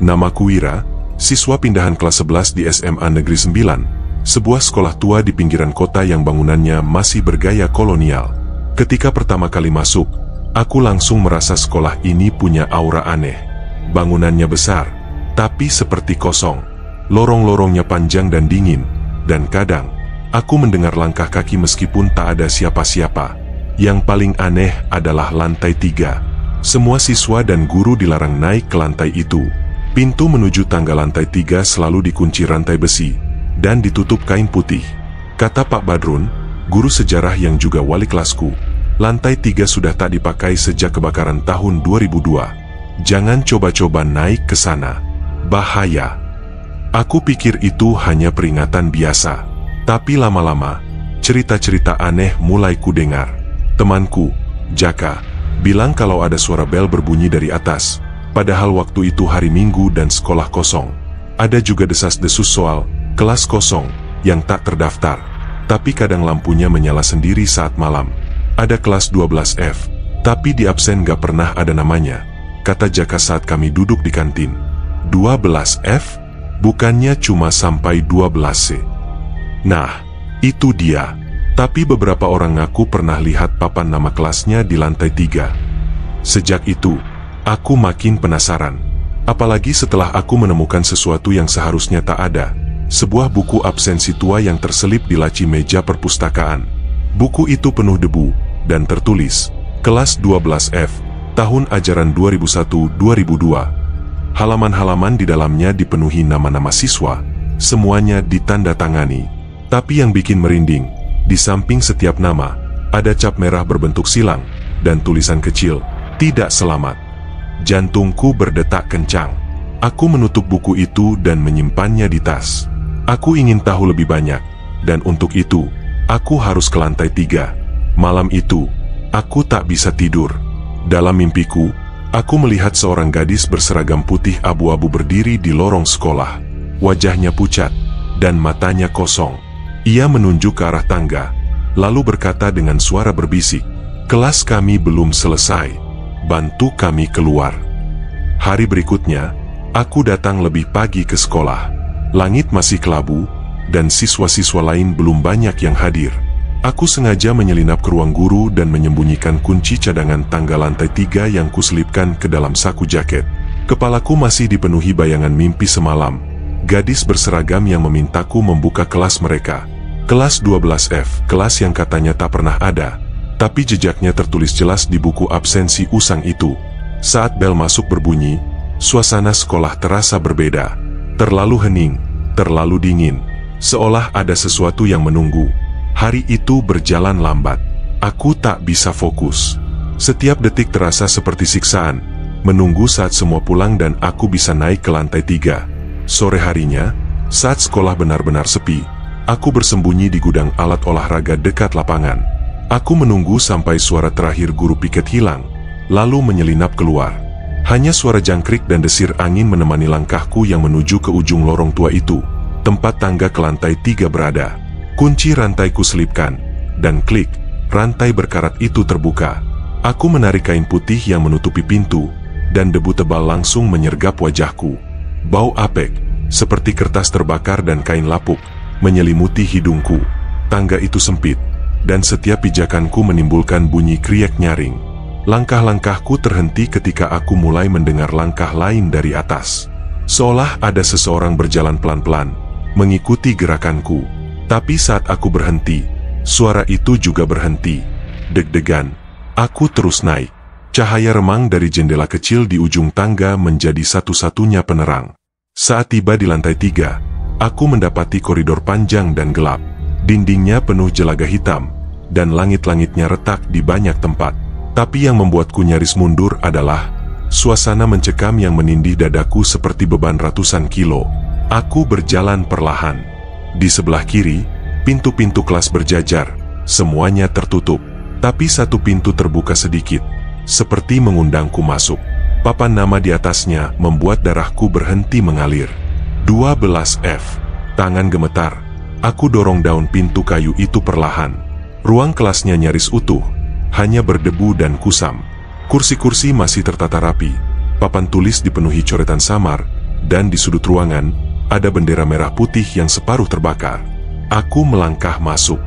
Namaku Wira, siswa pindahan kelas 11 di SMA Negeri 9, sebuah sekolah tua di pinggiran kota yang bangunannya masih bergaya kolonial. Ketika pertama kali masuk, aku langsung merasa sekolah ini punya aura aneh. Bangunannya besar, tapi seperti kosong. Lorong-lorongnya panjang dan dingin, dan kadang aku mendengar langkah kaki meskipun tak ada siapa-siapa. Yang paling aneh adalah lantai 3. Semua siswa dan guru dilarang naik ke lantai itu. Pintu menuju tangga lantai 3 selalu dikunci rantai besi dan ditutup kain putih. Kata Pak Badrun, guru sejarah yang juga wali kelasku, lantai 3 sudah tak dipakai sejak kebakaran tahun 2002. Jangan coba-coba naik ke sana. Bahaya. Aku pikir itu hanya peringatan biasa. Tapi lama-lama, cerita-cerita aneh mulai kudengar. Temanku, Jaka, bilang kalau ada suara bel berbunyi dari atas. Padahal waktu itu hari Minggu dan sekolah kosong. Ada juga desas-desus soal kelas kosong yang tak terdaftar. Tapi kadang lampunya menyala sendiri saat malam. Ada kelas 12F, tapi di absen gak pernah ada namanya, kata Jaka saat kami duduk di kantin. 12F? Bukannya cuma sampai 12C. Nah, itu dia. Tapi beberapa orang ngaku pernah lihat papan nama kelasnya di lantai 3. Sejak itu, aku makin penasaran. Apalagi setelah aku menemukan sesuatu yang seharusnya tak ada. Sebuah buku absensi tua yang terselip di laci meja perpustakaan. Buku itu penuh debu, dan tertulis, kelas 12F, tahun ajaran 2001-2002. Halaman-halaman di dalamnya dipenuhi nama-nama siswa, semuanya ditandatangani. Tapi yang bikin merinding, di samping setiap nama, ada cap merah berbentuk silang, dan tulisan kecil, tidak selamat. Jantungku berdetak kencang. Aku menutup buku itu dan menyimpannya di tas. Aku ingin tahu lebih banyak, dan untuk itu, aku harus ke lantai 3. Malam itu, aku tak bisa tidur. Dalam mimpiku, aku melihat seorang gadis berseragam putih abu-abu berdiri di lorong sekolah. Wajahnya pucat, dan matanya kosong. Ia menunjuk ke arah tangga, lalu berkata dengan suara berbisik, "Kelas kami belum selesai. Bantu kami keluar." Hari berikutnya, aku datang lebih pagi ke sekolah. Langit masih kelabu, dan siswa-siswa lain belum banyak yang hadir. Aku sengaja menyelinap ke ruang guru dan menyembunyikan kunci cadangan tangga lantai 3 yang kuselipkan ke dalam saku jaket. Kepalaku masih dipenuhi bayangan mimpi semalam. Gadis berseragam yang memintaku membuka kelas mereka. Kelas 12F, kelas yang katanya tak pernah ada. Tapi jejaknya tertulis jelas di buku absensi usang itu. Saat bel masuk berbunyi, suasana sekolah terasa berbeda. Terlalu hening, terlalu dingin. Seolah ada sesuatu yang menunggu. Hari itu berjalan lambat. Aku tak bisa fokus. Setiap detik terasa seperti siksaan. Menunggu saat semua pulang dan aku bisa naik ke lantai 3. Sore harinya, saat sekolah benar-benar sepi, aku bersembunyi di gudang alat olahraga dekat lapangan. Aku menunggu sampai suara terakhir guru piket hilang, lalu menyelinap keluar. Hanya suara jangkrik dan desir angin menemani langkahku yang menuju ke ujung lorong tua itu, tempat tangga ke lantai 3 berada. Kunci rantai ku selipkan, dan klik, rantai berkarat itu terbuka. Aku menarik kain putih yang menutupi pintu, dan debu tebal langsung menyergap wajahku. Bau apek, seperti kertas terbakar dan kain lapuk, menyelimuti hidungku. Tangga itu sempit, dan setiap pijakanku menimbulkan bunyi kriek nyaring. Langkah-langkahku terhenti ketika aku mulai mendengar langkah lain dari atas. Seolah ada seseorang berjalan pelan-pelan, mengikuti gerakanku. Tapi saat aku berhenti, suara itu juga berhenti. Deg-degan, aku terus naik. Cahaya remang dari jendela kecil di ujung tangga menjadi satu-satunya penerang. Saat tiba di lantai 3, aku mendapati koridor panjang dan gelap. Dindingnya penuh jelaga hitam, dan langit-langitnya retak di banyak tempat. Tapi yang membuatku nyaris mundur adalah suasana mencekam yang menindih dadaku seperti beban ratusan kilo. Aku berjalan perlahan. Di sebelah kiri, pintu-pintu kelas berjajar, semuanya tertutup. Tapi satu pintu terbuka sedikit, seperti mengundangku masuk. Papan nama di atasnya membuat darahku berhenti mengalir. 12F. Tangan gemetar. Aku dorong daun pintu kayu itu perlahan. Ruang kelasnya nyaris utuh, hanya berdebu dan kusam. Kursi-kursi masih tertata rapi. Papan tulis dipenuhi coretan samar, dan di sudut ruangan, ada bendera merah putih yang separuh terbakar. Aku melangkah masuk,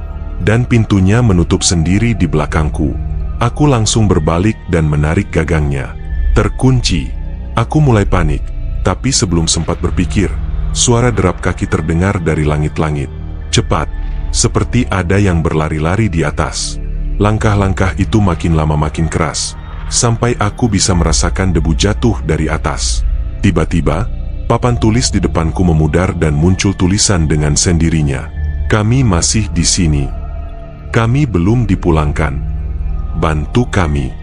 dan pintunya menutup sendiri di belakangku. Aku langsung berbalik dan menarik gagangnya. Terkunci. Aku mulai panik, tapi sebelum sempat berpikir, suara derap kaki terdengar dari langit-langit. Cepat, seperti ada yang berlari-lari di atas. Langkah-langkah itu makin lama makin keras, sampai aku bisa merasakan debu jatuh dari atas. Tiba-tiba, papan tulis di depanku memudar dan muncul tulisan dengan sendirinya. Kami masih di sini. Kami belum dipulangkan. Bantu kami.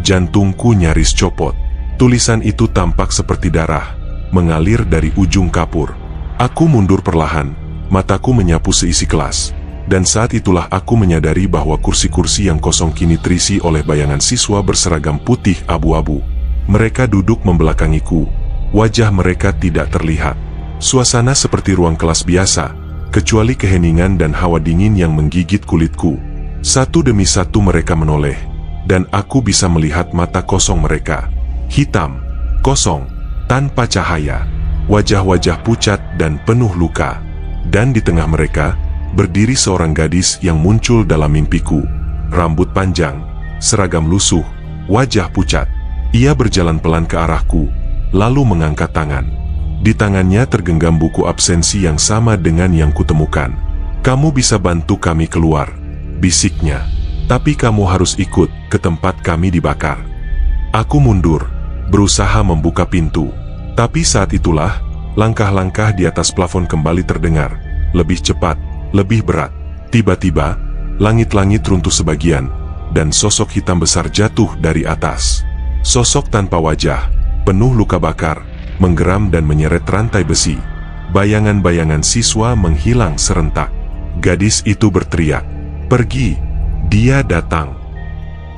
Jantungku nyaris copot. Tulisan itu tampak seperti darah, mengalir dari ujung kapur. Aku mundur perlahan, mataku menyapu seisi kelas. Dan saat itulah aku menyadari bahwa kursi-kursi yang kosong kini terisi oleh bayangan siswa berseragam putih abu-abu. Mereka duduk membelakangiku. Wajah mereka tidak terlihat. Suasana seperti ruang kelas biasa, kecuali keheningan dan hawa dingin yang menggigit kulitku. Satu demi satu mereka menoleh, dan aku bisa melihat mata kosong mereka. Hitam, kosong, tanpa cahaya. Wajah-wajah pucat dan penuh luka. Dan di tengah mereka, berdiri seorang gadis yang muncul dalam mimpiku. Rambut panjang, seragam lusuh, wajah pucat. Ia berjalan pelan ke arahku, lalu mengangkat tangan. Di tangannya tergenggam buku absensi yang sama dengan yang kutemukan. "Kamu bisa bantu kami keluar," bisiknya. "Tapi kamu harus ikut ke tempat kami dibakar." Aku mundur, berusaha membuka pintu. Tapi saat itulah, langkah-langkah di atas plafon kembali terdengar. Lebih cepat, lebih berat. Tiba-tiba, langit-langit runtuh sebagian, dan sosok hitam besar jatuh dari atas. Sosok tanpa wajah, penuh luka bakar, menggeram dan menyeret rantai besi. Bayangan-bayangan siswa menghilang serentak. Gadis itu berteriak, "Pergi! Dia datang!"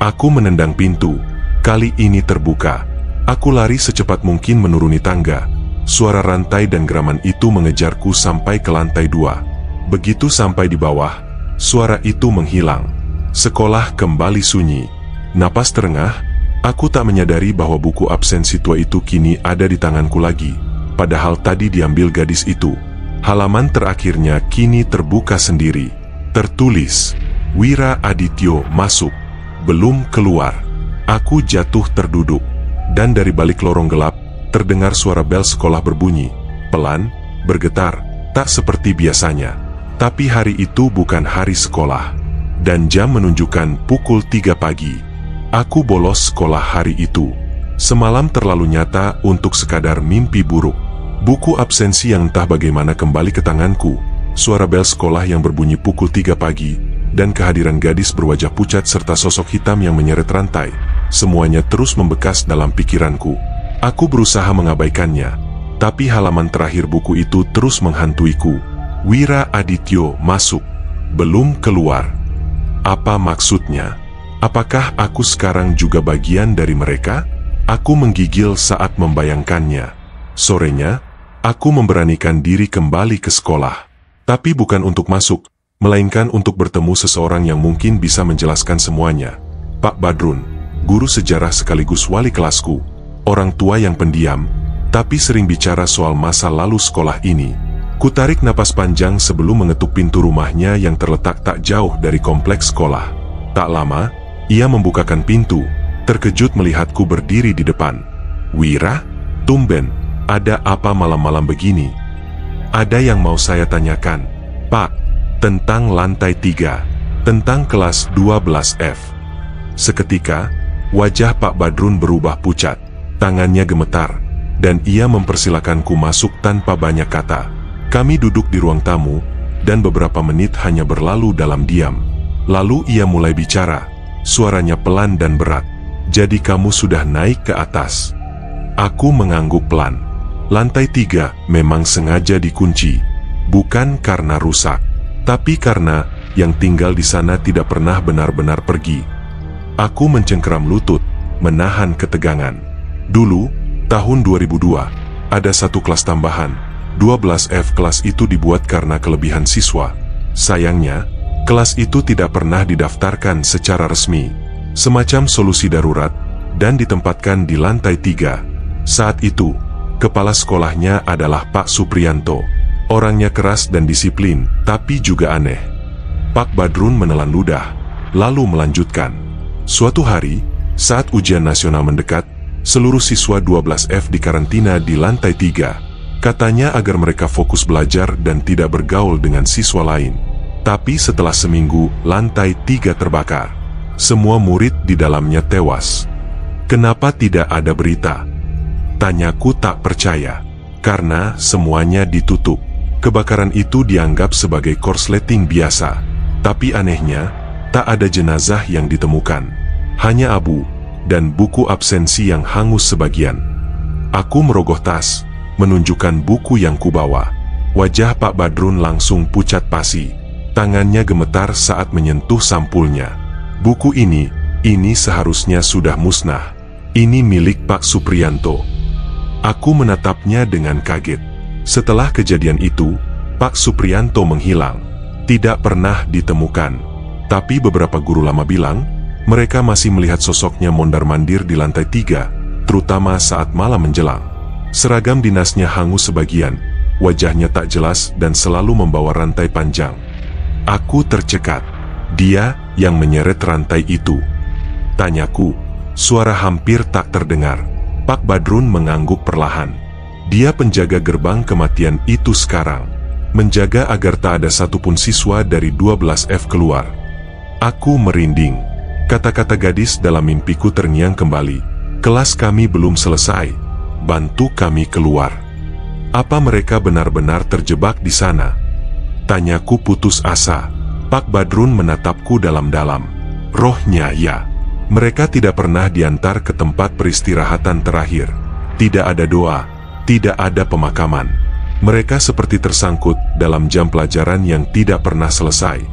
Aku menendang pintu. Kali ini terbuka. Aku lari secepat mungkin menuruni tangga. Suara rantai dan geraman itu mengejarku sampai ke lantai 2. Begitu sampai di bawah, suara itu menghilang. Sekolah kembali sunyi. Napas terengah, aku tak menyadari bahwa buku absensi tua itu kini ada di tanganku lagi. Padahal tadi diambil gadis itu. Halaman terakhirnya kini terbuka sendiri. Tertulis, "Wira Adityo masuk, belum keluar." Aku jatuh terduduk, dan dari balik lorong gelap, terdengar suara bel sekolah berbunyi. Pelan, bergetar, tak seperti biasanya. Tapi hari itu bukan hari sekolah, dan jam menunjukkan pukul 3 pagi. Aku bolos sekolah hari itu. Semalam terlalu nyata untuk sekadar mimpi buruk. Buku absensi yang entah bagaimana kembali ke tanganku, suara bel sekolah yang berbunyi pukul 3 pagi, dan kehadiran gadis berwajah pucat serta sosok hitam yang menyeret rantai. Semuanya terus membekas dalam pikiranku. Aku berusaha mengabaikannya, tapi halaman terakhir buku itu terus menghantuiku. "Wira Adityo masuk, belum keluar." Apa maksudnya? Apakah aku sekarang juga bagian dari mereka? Aku menggigil saat membayangkannya. Sorenya, aku memberanikan diri kembali ke sekolah. Tapi bukan untuk masuk, melainkan untuk bertemu seseorang yang mungkin bisa menjelaskan semuanya. Pak Badrun, guru sejarah sekaligus wali kelasku. Orang tua yang pendiam, tapi sering bicara soal masa lalu sekolah ini. Kutarik napas panjang sebelum mengetuk pintu rumahnya yang terletak tak jauh dari kompleks sekolah. Tak lama, ia membukakan pintu, terkejut melihatku berdiri di depan. "Wira, tumben, ada apa malam-malam begini?" "Ada yang mau saya tanyakan, Pak, tentang lantai 3, tentang kelas 12F. Seketika, wajah Pak Badrun berubah pucat, tangannya gemetar, dan ia mempersilakanku masuk tanpa banyak kata. Kami duduk di ruang tamu, dan beberapa menit hanya berlalu dalam diam. Lalu ia mulai bicara, suaranya pelan dan berat. "Jadi kamu sudah naik ke atas?" Aku mengangguk pelan. Lantai 3 memang sengaja dikunci, bukan karena rusak, tapi karena yang tinggal di sana tidak pernah benar-benar pergi. Aku mencengkeram lutut, menahan ketegangan. Dulu, tahun 2002, ada satu kelas tambahan. 12F. Kelas itu dibuat karena kelebihan siswa. Sayangnya, kelas itu tidak pernah didaftarkan secara resmi. Semacam solusi darurat, dan ditempatkan di lantai 3. Saat itu, Kepala sekolahnya adalah Pak Supriyanto. Orangnya keras dan disiplin, tapi juga aneh. Pak Badrun menelan ludah, lalu melanjutkan. Suatu hari, saat ujian nasional mendekat, seluruh siswa 12F dikarantina di lantai 3. Katanya agar mereka fokus belajar dan tidak bergaul dengan siswa lain. Tapi setelah seminggu, lantai 3 terbakar. Semua murid di dalamnya tewas. Kenapa tidak ada berita? Tanyaku tak percaya. Karena semuanya ditutup. Kebakaran itu dianggap sebagai korsleting biasa. Tapi anehnya, tak ada jenazah yang ditemukan. Hanya abu dan buku absensi yang hangus sebagian. Aku merogoh tas, menunjukkan buku yang kubawa. Wajah Pak Badrun langsung pucat pasi. Tangannya gemetar saat menyentuh sampulnya. Buku ini seharusnya sudah musnah. Ini milik Pak Supriyanto. Aku menatapnya dengan kaget. Setelah kejadian itu, Pak Supriyanto menghilang. Tidak pernah ditemukan. Tapi beberapa guru lama bilang, mereka masih melihat sosoknya mondar-mandir di lantai 3, terutama saat malam menjelang. Seragam dinasnya hangus sebagian, wajahnya tak jelas dan selalu membawa rantai panjang. Aku tercekat. Dia yang menyeret rantai itu. Tanyaku, suara hampir tak terdengar. Pak Badrun mengangguk perlahan. Dia penjaga gerbang kematian itu sekarang. Menjaga agar tak ada satupun siswa dari 12F keluar. Aku merinding. Kata-kata gadis dalam mimpiku terngiang kembali. Kelas kami belum selesai. Bantu kami keluar. Apa mereka benar-benar terjebak di sana? Tanyaku putus asa. Pak Badrun menatapku dalam-dalam. Rohnya ya. Mereka tidak pernah diantar ke tempat peristirahatan terakhir. Tidak ada doa. Tidak ada pemakaman. Mereka seperti tersangkut dalam jam pelajaran yang tidak pernah selesai.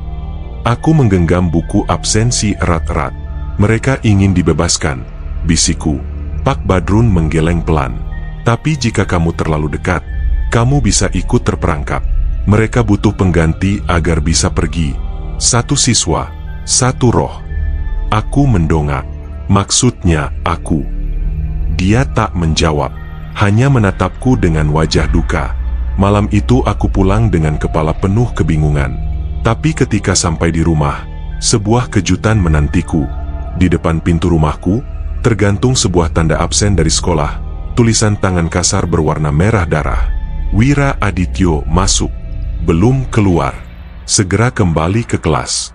Aku menggenggam buku absensi erat-erat. Mereka ingin dibebaskan, bisikku. Pak Badrun menggeleng pelan. Tapi jika kamu terlalu dekat, kamu bisa ikut terperangkap. Mereka butuh pengganti agar bisa pergi. Satu siswa, satu roh. Aku mendongak. Maksudnya aku. Dia tak menjawab. Hanya menatapku dengan wajah duka. Malam itu aku pulang dengan kepala penuh kebingungan. Tapi ketika sampai di rumah, sebuah kejutan menantiku. Di depan pintu rumahku, tergantung sebuah tanda absen dari sekolah. Tulisan tangan kasar berwarna merah darah. Wira Adityo masuk. Belum keluar. Segera kembali ke kelas.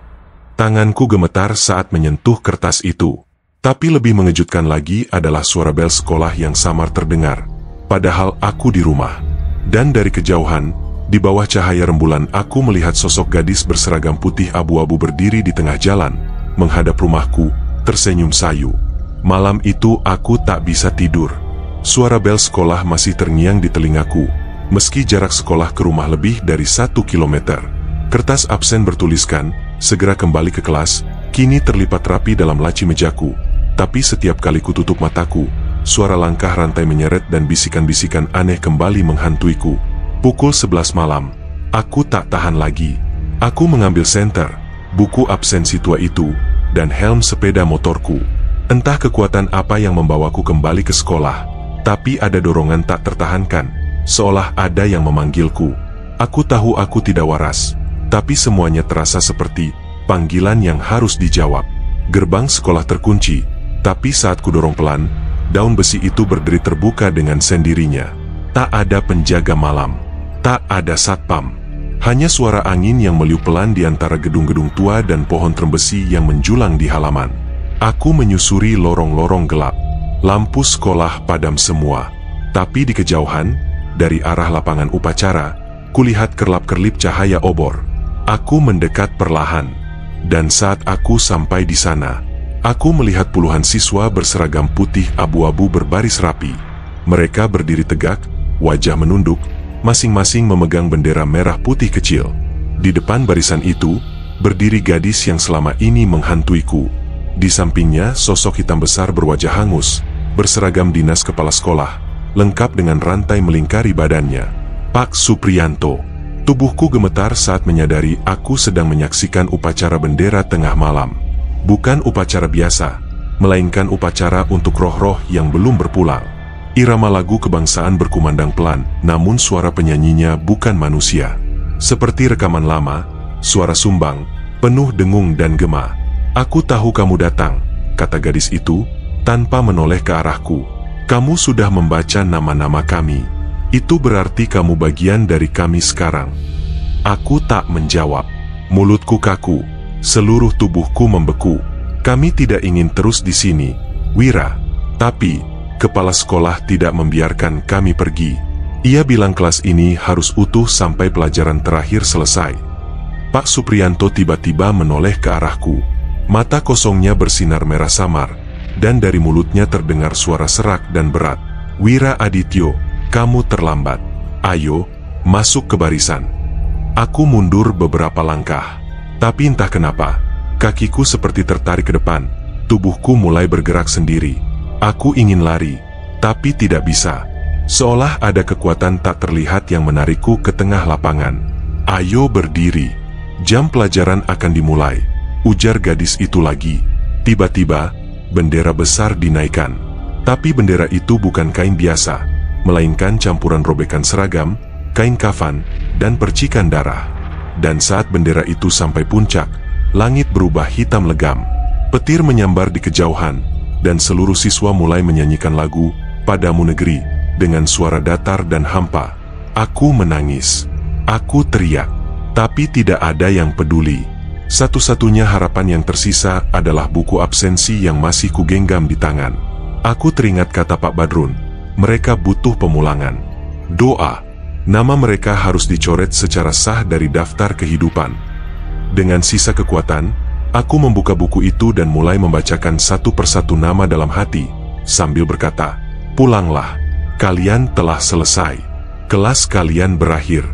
Tanganku gemetar saat menyentuh kertas itu. Tapi lebih mengejutkan lagi adalah suara bel sekolah yang samar terdengar. Padahal aku di rumah. Dan dari kejauhan, di bawah cahaya rembulan aku melihat sosok gadis berseragam putih abu-abu berdiri di tengah jalan, menghadap rumahku, tersenyum sayu. Malam itu aku tak bisa tidur. Suara bel sekolah masih terngiang di telingaku, meski jarak sekolah ke rumah lebih dari 1 kilometer. Kertas absen bertuliskan, segera kembali ke kelas, kini terlipat rapi dalam laci mejaku. Tapi setiap kali kututup mataku, suara langkah rantai menyeret dan bisikan-bisikan aneh kembali menghantuiku. Pukul 11 malam, aku tak tahan lagi. Aku mengambil senter, buku absensi tua itu, dan helm sepeda motorku. Entah kekuatan apa yang membawaku kembali ke sekolah, tapi ada dorongan tak tertahankan, seolah ada yang memanggilku. Aku tahu aku tidak waras, tapi semuanya terasa seperti panggilan yang harus dijawab. Gerbang sekolah terkunci, tapi saat kudorong pelan, daun besi itu berdiri terbuka dengan sendirinya. Tak ada penjaga malam, tak ada satpam. Hanya suara angin yang meliuk pelan di antara gedung-gedung tua dan pohon trembesi yang menjulang di halaman. Aku menyusuri lorong-lorong gelap. Lampu sekolah padam semua. Tapi di kejauhan, dari arah lapangan upacara, kulihat kerlap-kerlip cahaya obor. Aku mendekat perlahan. Dan saat aku sampai di sana, aku melihat puluhan siswa berseragam putih abu-abu berbaris rapi. Mereka berdiri tegak, wajah menunduk, masing-masing memegang bendera merah putih kecil. Di depan barisan itu, berdiri gadis yang selama ini menghantuiku. Di sampingnya, sosok hitam besar berwajah hangus, berseragam dinas kepala sekolah, lengkap dengan rantai melingkari badannya. Pak Supriyanto. Tubuhku gemetar saat menyadari aku sedang menyaksikan upacara bendera tengah malam. Bukan upacara biasa, melainkan upacara untuk roh-roh yang belum berpulang. Irama lagu kebangsaan berkumandang pelan, namun suara penyanyinya bukan manusia. Seperti rekaman lama, suara sumbang, penuh dengung dan gema. "Aku tahu kamu datang," kata gadis itu, tanpa menoleh ke arahku. "Kamu sudah membaca nama-nama kami. Itu berarti kamu bagian dari kami sekarang." Aku tak menjawab. Mulutku kaku, seluruh tubuhku membeku. "Kami tidak ingin terus di sini, Wira. Tapi kepala sekolah tidak membiarkan kami pergi. Ia bilang kelas ini harus utuh sampai pelajaran terakhir selesai." Pak Supriyanto tiba-tiba menoleh ke arahku. Mata kosongnya bersinar merah samar, dan dari mulutnya terdengar suara serak dan berat. "Wira Adityo, kamu terlambat. Ayo, masuk ke barisan." Aku mundur beberapa langkah. Tapi entah kenapa, kakiku seperti tertarik ke depan. Tubuhku mulai bergerak sendiri. Aku ingin lari, tapi tidak bisa. Seolah ada kekuatan tak terlihat yang menarikku ke tengah lapangan. "Ayo berdiri. Jam pelajaran akan dimulai," ujar gadis itu lagi. Tiba-tiba, bendera besar dinaikkan. Tapi bendera itu bukan kain biasa, melainkan campuran robekan seragam, kain kafan, dan percikan darah. Dan saat bendera itu sampai puncak, langit berubah hitam legam. Petir menyambar di kejauhan, dan seluruh siswa mulai menyanyikan lagu "Padamu Negeri" dengan suara datar dan hampa. Aku menangis. Aku teriak. Tapi tidak ada yang peduli. Satu-satunya harapan yang tersisa adalah buku absensi yang masih kugenggam di tangan. Aku teringat kata Pak Badrun, mereka butuh pemulangan. Doa. Nama mereka harus dicoret secara sah dari daftar kehidupan. Dengan sisa kekuatan, aku membuka buku itu dan mulai membacakan satu persatu nama dalam hati, sambil berkata, "Pulanglah, kalian telah selesai. Kelas kalian berakhir."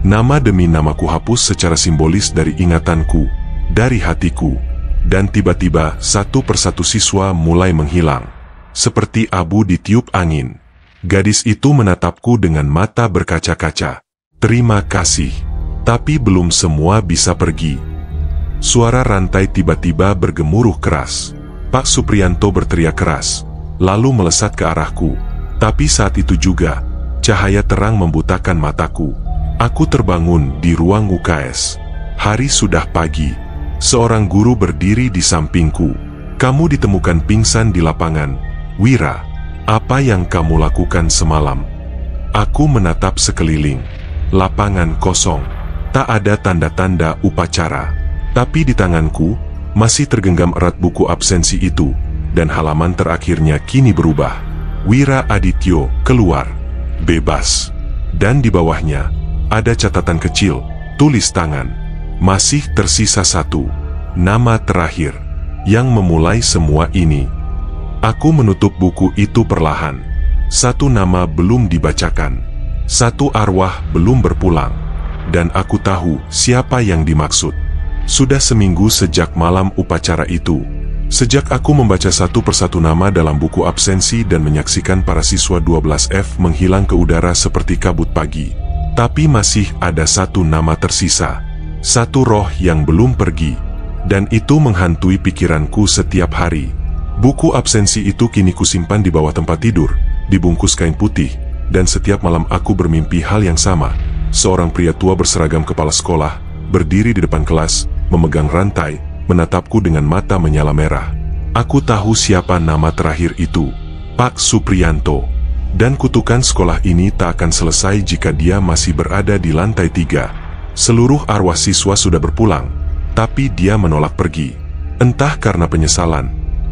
Nama demi nama kuhapus secara simbolis dari ingatanku, dari hatiku. Dan tiba-tiba satu persatu siswa mulai menghilang. Seperti abu ditiup angin. Gadis itu menatapku dengan mata berkaca-kaca. "Terima kasih." Tapi belum semua bisa pergi. Suara rantai tiba-tiba bergemuruh keras. Pak Supriyanto berteriak keras, lalu melesat ke arahku. Tapi saat itu juga, cahaya terang membutakan mataku. Aku terbangun di ruang UKS. Hari sudah pagi. Seorang guru berdiri di sampingku. "Kamu ditemukan pingsan di lapangan, Wira. Apa yang kamu lakukan semalam?" Aku menatap sekeliling. Lapangan kosong. Tak ada tanda-tanda upacara. Tapi di tanganku, masih tergenggam erat buku absensi itu, dan halaman terakhirnya kini berubah. "Wira Adityo, keluar. Bebas." Dan di bawahnya, ada catatan kecil, tulis tangan. Masih tersisa satu. Nama terakhir, yang memulai semua ini. Aku menutup buku itu perlahan. Satu nama belum dibacakan. Satu arwah belum berpulang. Dan aku tahu siapa yang dimaksud. Sudah seminggu sejak malam upacara itu. Sejak aku membaca satu persatu nama dalam buku absensi dan menyaksikan para siswa 12F menghilang ke udara seperti kabut pagi. Tapi masih ada satu nama tersisa. Satu roh yang belum pergi. Dan itu menghantui pikiranku setiap hari. Buku absensi itu kini kusimpan di bawah tempat tidur, dibungkus kain putih, dan setiap malam aku bermimpi hal yang sama. Seorang pria tua berseragam kepala sekolah, berdiri di depan kelas, memegang rantai, menatapku dengan mata menyala merah. Aku tahu siapa nama terakhir itu, Pak Supriyanto. Dan kutukan sekolah ini tak akan selesai jika dia masih berada di lantai 3. Seluruh arwah siswa sudah berpulang, tapi dia menolak pergi. Entah karena penyesalan,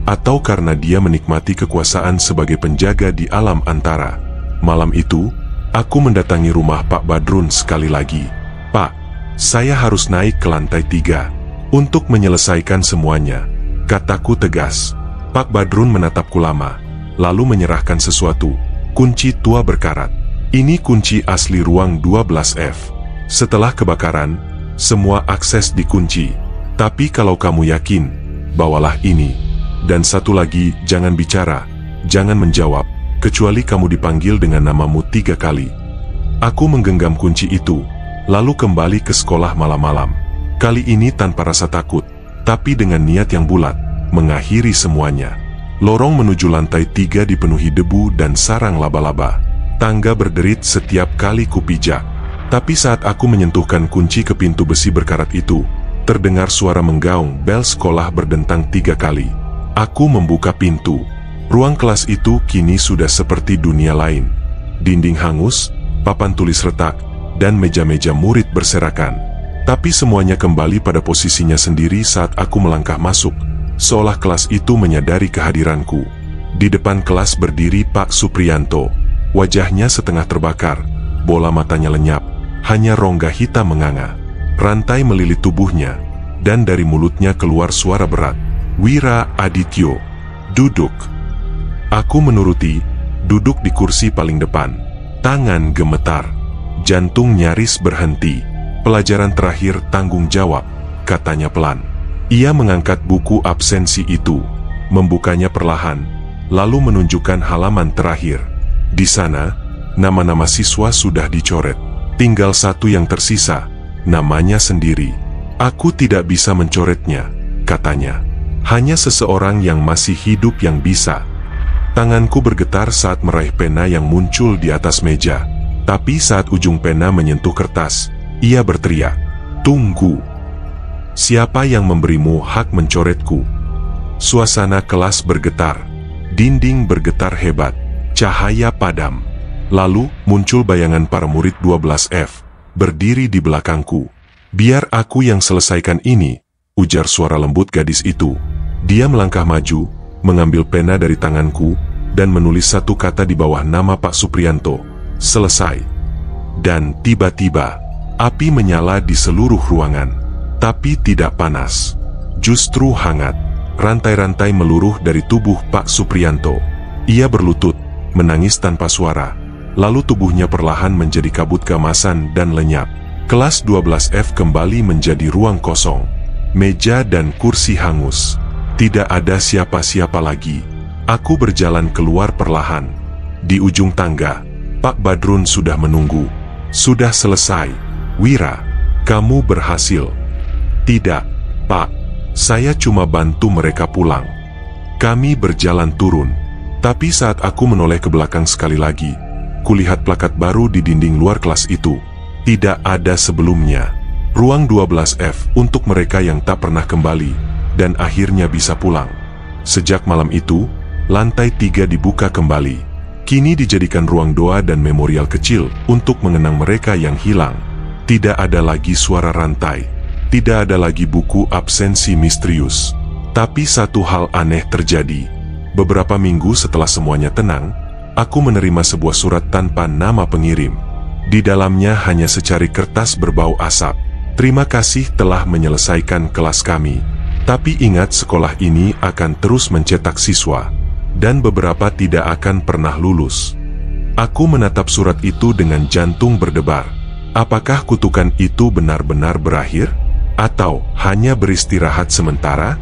atau karena dia menikmati kekuasaan sebagai penjaga di alam antara. Malam itu, aku mendatangi rumah Pak Badrun sekali lagi. "Pak, saya harus naik ke lantai 3 untuk menyelesaikan semuanya," kataku tegas. Pak Badrun menatapku lama, lalu menyerahkan sesuatu. Kunci tua berkarat. Ini kunci asli ruang 12F. Setelah kebakaran, semua akses dikunci. Tapi kalau kamu yakin, bawalah ini. Dan satu lagi, jangan bicara, jangan menjawab, kecuali kamu dipanggil dengan namamu 3 kali. Aku menggenggam kunci itu, lalu kembali ke sekolah malam-malam. Kali ini tanpa rasa takut, tapi dengan niat yang bulat, mengakhiri semuanya. Lorong menuju lantai 3 dipenuhi debu dan sarang laba-laba. Tangga berderit setiap kali kupijak. Tapi saat aku menyentuhkan kunci ke pintu besi berkarat itu, terdengar suara menggaung bel sekolah berdentang 3 kali. Aku membuka pintu. Ruang kelas itu kini sudah seperti dunia lain. Dinding hangus, papan tulis retak, dan meja-meja murid berserakan. Tapi semuanya kembali pada posisinya sendiri saat aku melangkah masuk, seolah kelas itu menyadari kehadiranku. Di depan kelas berdiri Pak Supriyanto. Wajahnya setengah terbakar, bola matanya lenyap, hanya rongga hitam menganga. Rantai melilit tubuhnya, dan dari mulutnya keluar suara berat. "Wira Adityo, duduk." Aku menuruti, duduk di kursi paling depan. Tangan gemetar, jantung nyaris berhenti. "Pelajaran terakhir tanggung jawab," katanya pelan. Ia mengangkat buku absensi itu, membukanya perlahan, lalu menunjukkan halaman terakhir. Di sana, nama-nama siswa sudah dicoret. Tinggal satu yang tersisa, namanya sendiri. "Aku tidak bisa mencoretnya," katanya. "Hanya seseorang yang masih hidup yang bisa." Tanganku bergetar saat meraih pena yang muncul di atas meja. Tapi saat ujung pena menyentuh kertas, ia berteriak, "Tunggu! Siapa yang memberimu hak mencoretku?" Suasana kelas bergetar. Dinding bergetar hebat. Cahaya padam. Lalu muncul bayangan para murid 12F, berdiri di belakangku. "Biar aku yang selesaikan ini," ujar suara lembut gadis itu. Dia melangkah maju, mengambil pena dari tanganku, dan menulis satu kata di bawah nama Pak Supriyanto, "Selesai." Dan tiba-tiba, api menyala di seluruh ruangan. Tapi tidak panas, justru hangat. Rantai-rantai meluruh dari tubuh Pak Supriyanto. Ia berlutut, menangis tanpa suara. Lalu tubuhnya perlahan menjadi kabut keemasan dan lenyap. Kelas 12F kembali menjadi ruang kosong. Meja dan kursi hangus. Tidak ada siapa-siapa lagi. Aku berjalan keluar perlahan. Di ujung tangga, Pak Badrun sudah menunggu. "Sudah selesai, Wira. Kamu berhasil." "Tidak, Pak. Saya cuma bantu mereka pulang." Kami berjalan turun. Tapi saat aku menoleh ke belakang sekali lagi, kulihat plakat baru di dinding luar kelas itu. Tidak ada sebelumnya. Ruang 12F untuk mereka yang tak pernah kembali, dan akhirnya bisa pulang. Sejak malam itu, lantai 3 dibuka kembali. Kini dijadikan ruang doa dan memorial kecil untuk mengenang mereka yang hilang. Tidak ada lagi suara rantai. Tidak ada lagi buku absensi misterius. Tapi satu hal aneh terjadi. Beberapa minggu setelah semuanya tenang, aku menerima sebuah surat tanpa nama pengirim. Di dalamnya hanya secari kertas berbau asap. "Terima kasih telah menyelesaikan kelas kami. Tapi ingat, sekolah ini akan terus mencetak siswa, dan beberapa tidak akan pernah lulus." Aku menatap surat itu dengan jantung berdebar. Apakah kutukan itu benar-benar berakhir? Atau hanya beristirahat sementara?